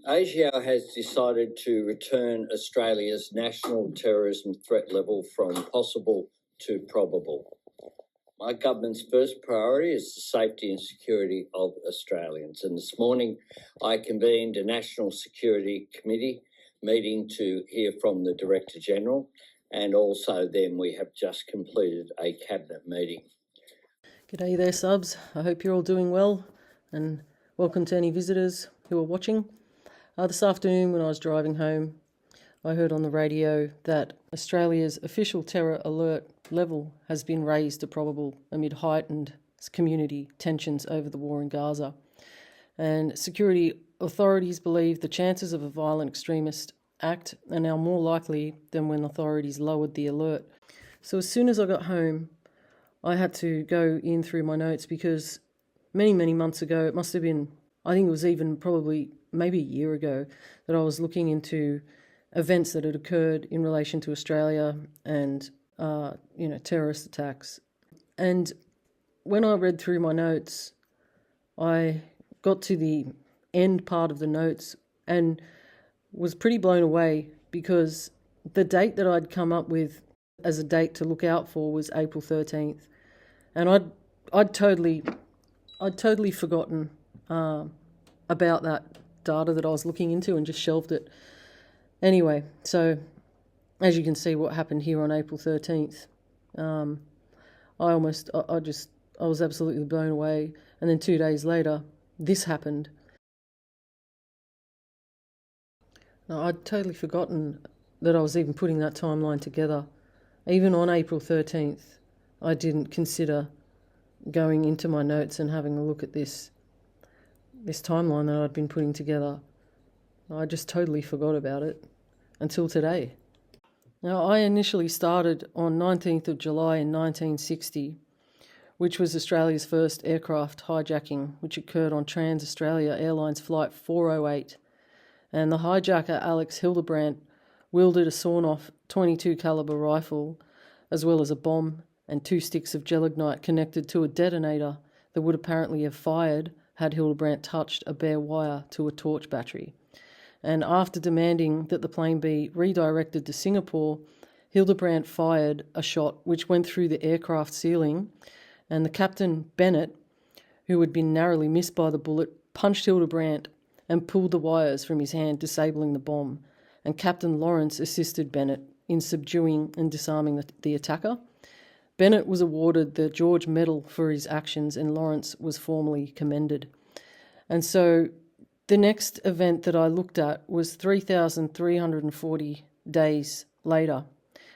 ASIO has decided to return Australia's national terrorism threat level from possible to probable. My government's first priority is the safety and security of Australians. And this morning, I convened a National Security Committee meeting to hear from the Director General, and also then we have just completed a Cabinet meeting. G'day there, subs. I hope you're all doing well, and welcome to any visitors who are watching. This afternoon, when I was driving home, I heard on the radio that Australia's official terror alert level has been raised to probable amid heightened community tensions over the war in Gaza. And security authorities believe the chances of a violent extremist act are now more likely than when authorities lowered the alert. So as soon as I got home, I had to go in through my notes because many months ago, it must have been, I think it was even probably maybe a year ago, that I was looking into events that had occurred in relation to Australia and, terrorist attacks. And when I read through my notes, I got to the end part of the notes and was pretty blown away because the date that I'd come up with as a date to look out for was April 13th. And I'd totally forgotten about that data that I was looking into and just shelved it. Anyway, so as you can see what happened here on April 13th, I was absolutely blown away. And then 2 days later, this happened. Now, I'd totally forgotten that I was even putting that timeline together. Even on April 13th, I didn't consider going into my notes and having a look at this timeline that I'd been putting together. I just totally forgot about it until today. Now, I initially started on 19th of July in 1960, which was Australia's first aircraft hijacking, which occurred on Trans-Australia Airlines Flight 408. And the hijacker, Alex Hildebrandt, wielded a sawn-off .22 caliber rifle, as well as a bomb and 2 sticks of gelignite connected to a detonator that would apparently have fired had Hildebrandt touched a bare wire to a torch battery. And after demanding that the plane be redirected to Singapore, Hildebrandt fired a shot which went through the aircraft ceiling, and the captain, Bennett, who had been narrowly missed by the bullet, punched Hildebrandt and pulled the wires from his hand, disabling the bomb. And Captain Lawrence assisted Bennett in subduing and disarming the attacker. Bennett was awarded the George Medal for his actions, and Lawrence was formally commended. And so the next event that I looked at was 3,340 days later,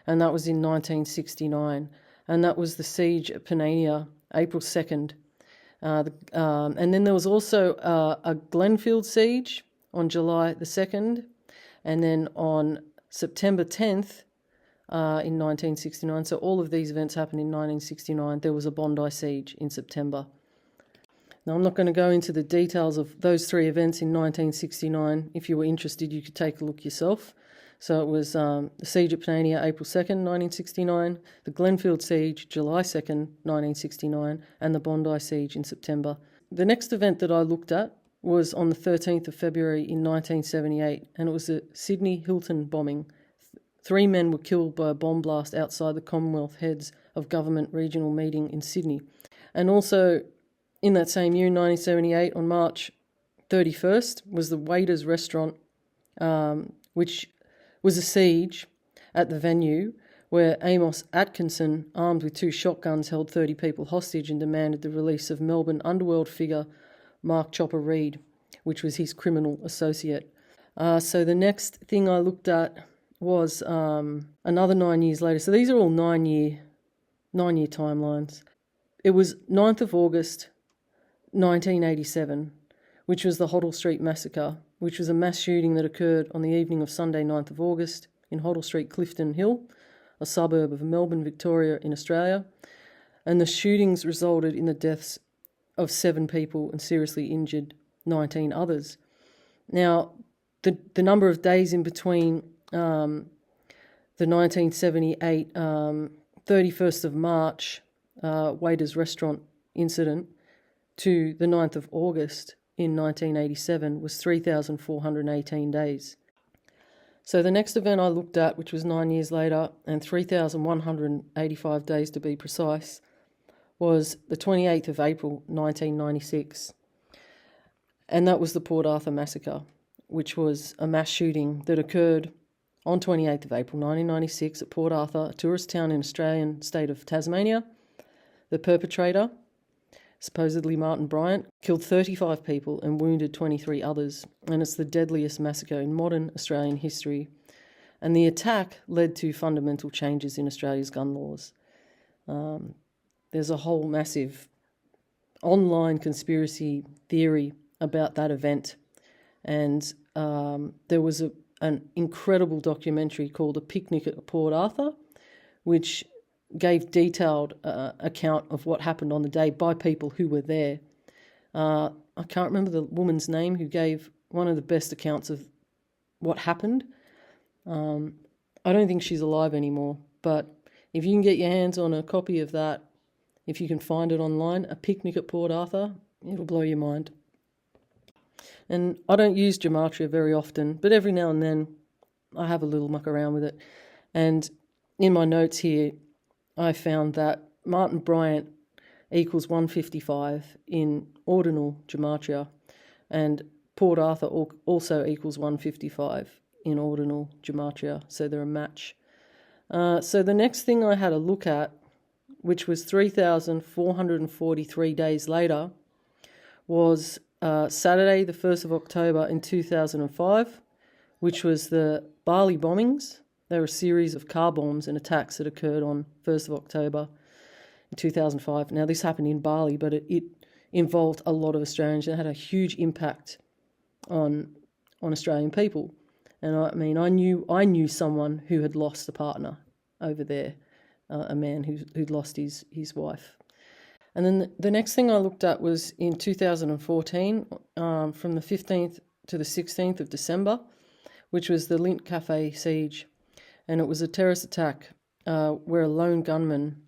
and that was in 1969, and that was the siege at Panania, April 2nd. And then there was also a Glenfield siege on July the 2nd, and then on September 10th in 1969. So all of these events happened in 1969. There was a Bondi siege in September. Now, I'm not going to go into the details of those 3 events in 1969. If you were interested, you could take a look yourself. So it was the siege at Panania, April 2nd, 1969, the Glenfield siege, July 2nd, 1969, and the Bondi siege in September. The next event that I looked at was on the 13th of February in 1978, and it was the Sydney Hilton bombing. 3 men were killed by a bomb blast outside the Commonwealth Heads of Government regional meeting in Sydney. And also in that same year, in 1978, on March 31st, was the Waiters restaurant, which was a siege at the venue where Amos Atkinson, armed with 2 shotguns, held 30 people hostage and demanded the release of Melbourne underworld figure Mark Chopper Reid, which was his criminal associate. So the next thing I looked at was another 9 years later. So these are all 9-year timelines. It was 9th of August, 1987, which was the Hoddle Street Massacre, which was a mass shooting that occurred on the evening of Sunday, 9th of August, in Hoddle Street, Clifton Hill, a suburb of Melbourne, Victoria, in Australia. And the shootings resulted in the deaths of 7 people and seriously injured 19 others. Now, the number of days in between the 1978 31st of March Waiters restaurant incident to the 9th of August in 1987 was 3,418 days. So the next event I looked at, which was 9 years later, and 3,185 days to be precise, was the 28th of April 1996. And that was the Port Arthur massacre, which was a mass shooting that occurred on 28th of April 1996 at Port Arthur, a tourist town in Australian state of Tasmania. The perpetrator, supposedly Martin Bryant, killed 35 people and wounded 23 others, and it's the deadliest massacre in modern Australian history. And the attack led to fundamental changes in Australia's gun laws. There's a whole massive online conspiracy theory about that event, and there was an incredible documentary called A Picnic at Port Arthur, which gave detailed account of what happened on the day by people who were there. I can't remember the woman's name who gave one of the best accounts of what happened. I don't think she's alive anymore, but if you can get your hands on a copy of that, if you can find it online, A Picnic at Port Arthur, it'll blow your mind. And I don't use Gematria very often, but every now and then I have a little muck around with it. And in my notes here, I found that Martin Bryant equals 155 in ordinal Gematria, and Port Arthur also equals 155 in ordinal Gematria, so they're a match. So the next thing I had a look at, which was 3,443 days later, was Saturday, the 1st of October in 2005, which was the Bali bombings. There were a series of car bombs and attacks that occurred on 1st of October in 2005. Now, this happened in Bali, but it involved a lot of Australians and had a huge impact on Australian people. And I mean, I knew someone who had lost a partner over there, a man who'd lost his wife. And then the next thing I looked at was in 2014, from the 15th to the 16th of December, which was the Lindt Cafe siege. And it was a terrorist attack where a lone gunman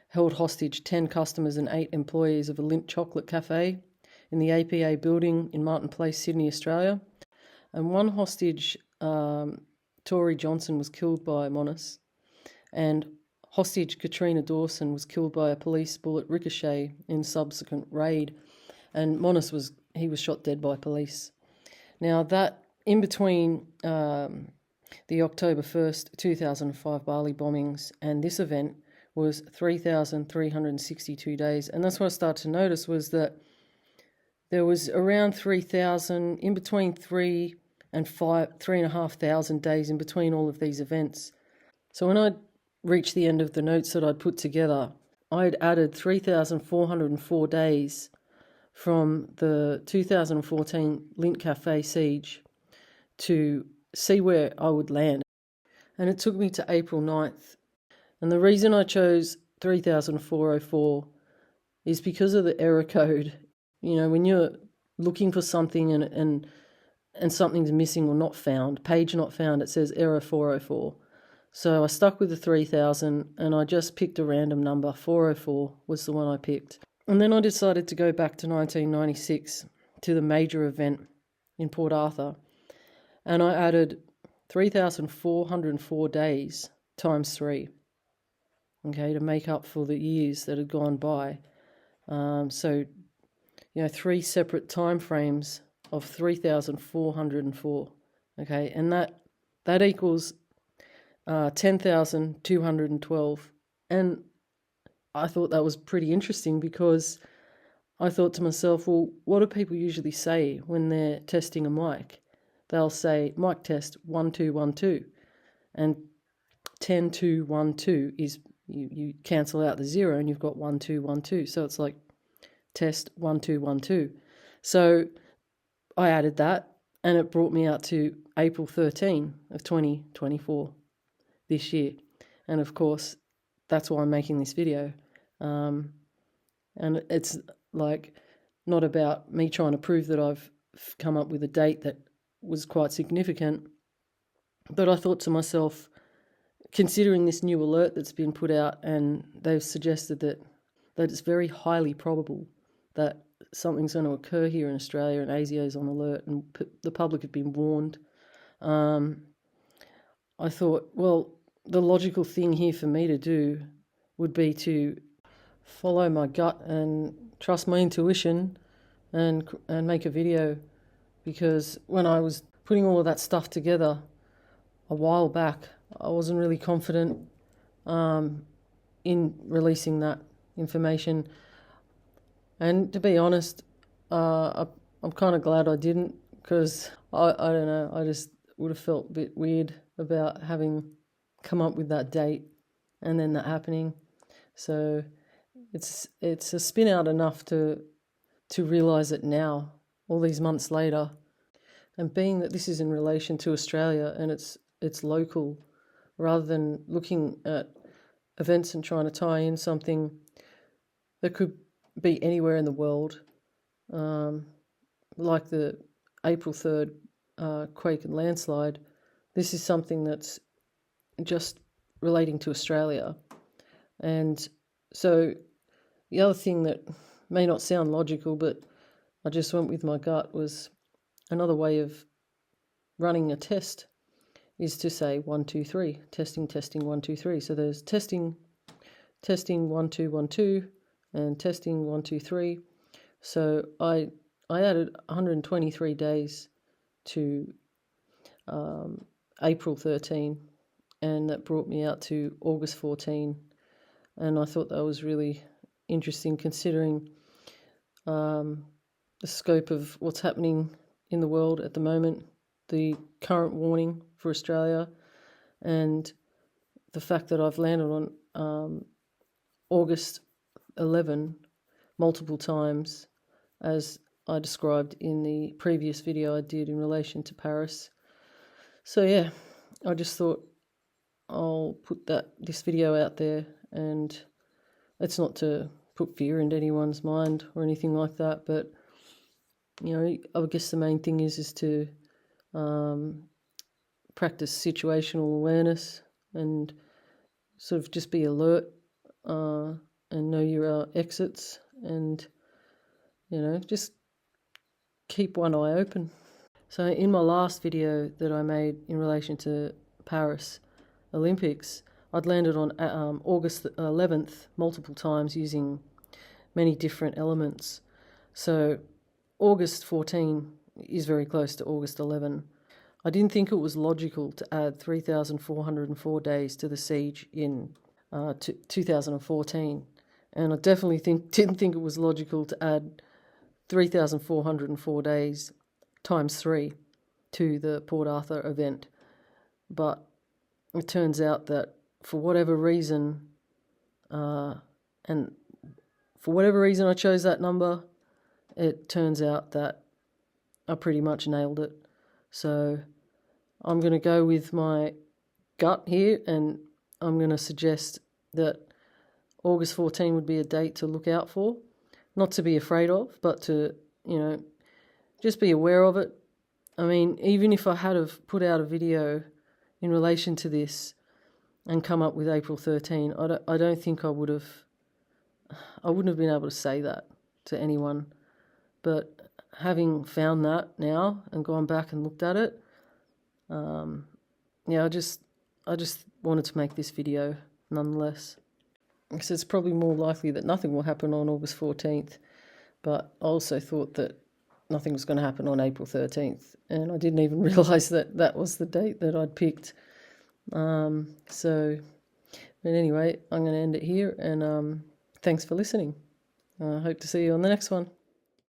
held hostage 10 customers and 8 employees of a Lindt chocolate cafe in the APA building in Martin Place, Sydney, Australia. And one hostage, Tory Johnson, was killed by Monas, and hostage Katrina Dawson was killed by a police bullet ricochet in subsequent raid, and Monas was shot dead by police. Now that in between the October 1st, 2005 Bali bombings and this event was 3,362 days, and that's what I started to notice was that there was around 3,000 in between 3,500 days in between all of these events. So when I reached the end of the notes that I'd put together, I'd added 3,404 days from the 2014 Lindt Cafe siege to see where I would land. And it took me to April 9th. And the reason I chose 3,404 is because of the error code. You know, when you're looking for something and something's missing or not found, page not found, it says error 404. So I stuck with the 3,000 and I just picked a random number. 404 was the one I picked. And then I decided to go back to 1996 to the major event in Port Arthur. And I added 3,404 days times 3, okay, to make up for the years that had gone by. So, 3 separate time frames of 3,404, okay, and that equals 10,212. And I thought that was pretty interesting because I thought to myself, well, what do people usually say when they're testing a mic? They'll say, mic test 1 2 1 2, and 10 2 1 2 is you cancel out the 0 and you've got 1 2 1 2. So it's like test 1 2 1 2. So I added that, and it brought me out to April 13 of 2024 this year. And of course, that's why I'm making this video. And it's like not about me trying to prove that I've come up with a date that was quite significant, but I thought to myself, considering this new alert that's been put out, and they've suggested that it's very highly probable that something's going to occur here in Australia, and ASIO is on alert, and the public had been warned. I thought, well, the logical thing here for me to do would be to follow my gut and trust my intuition and make a video, because when I was putting all of that stuff together a while back, I wasn't really confident in releasing that information. And to be honest, I'm kind of glad I didn't, because I don't know, I just would have felt a bit weird about having come up with that date and then that happening. So it's a spin out enough to realise it now, all these months later. And being that this is in relation to Australia and it's local, rather than looking at events and trying to tie in something that could be anywhere in the world, like the April 3rd quake and landslide. This is something that's just relating to Australia. And so the other thing that may not sound logical, but I just went with my gut, was another way of running a test is to say 1, 2, 3, testing, 1, 2, 3. So there's testing 1, 2, 1, 2, and testing 1, 2, 3. So I added 123 days to April 13, and that brought me out to August 14. And I thought that was really interesting, considering the scope of what's happening in the world at the moment, the current warning for Australia, and the fact that I've landed on August 11 multiple times, as I described in the previous video I did in relation to Paris. So yeah, I just thought I'll put this video out there, and it's not to put fear into anyone's mind or anything like that, but I guess the main thing is to practice situational awareness and sort of just be alert and know your exits, and just keep one eye open. So in my last video that I made in relation to Paris Olympics, I'd landed on August 11th multiple times using many different elements. So August 14 is very close to August 11. I didn't think it was logical to add 3,404 days to the siege in 2014. And I definitely didn't think it was logical to add 3,404 days times 3 to the Port Arthur event. But it turns out that for whatever reason I chose that number, it turns out that I pretty much nailed it. So I'm going to go with my gut here, and I'm going to suggest that August 14 would be a date to look out for, not to be afraid of, but to, just be aware of it. I mean, even if I had have put out a video in relation to this and come up with April 13, I don't think I wouldn't have been able to say that to anyone. But having found that now and gone back and looked at it, I just wanted to make this video nonetheless. Because it's probably more likely that nothing will happen on August 14th, but I also thought that nothing was going to happen on April 13th, and I didn't even realise that was the date that I'd picked. But anyway, I'm going to end it here, and thanks for listening. I hope to see you on the next one.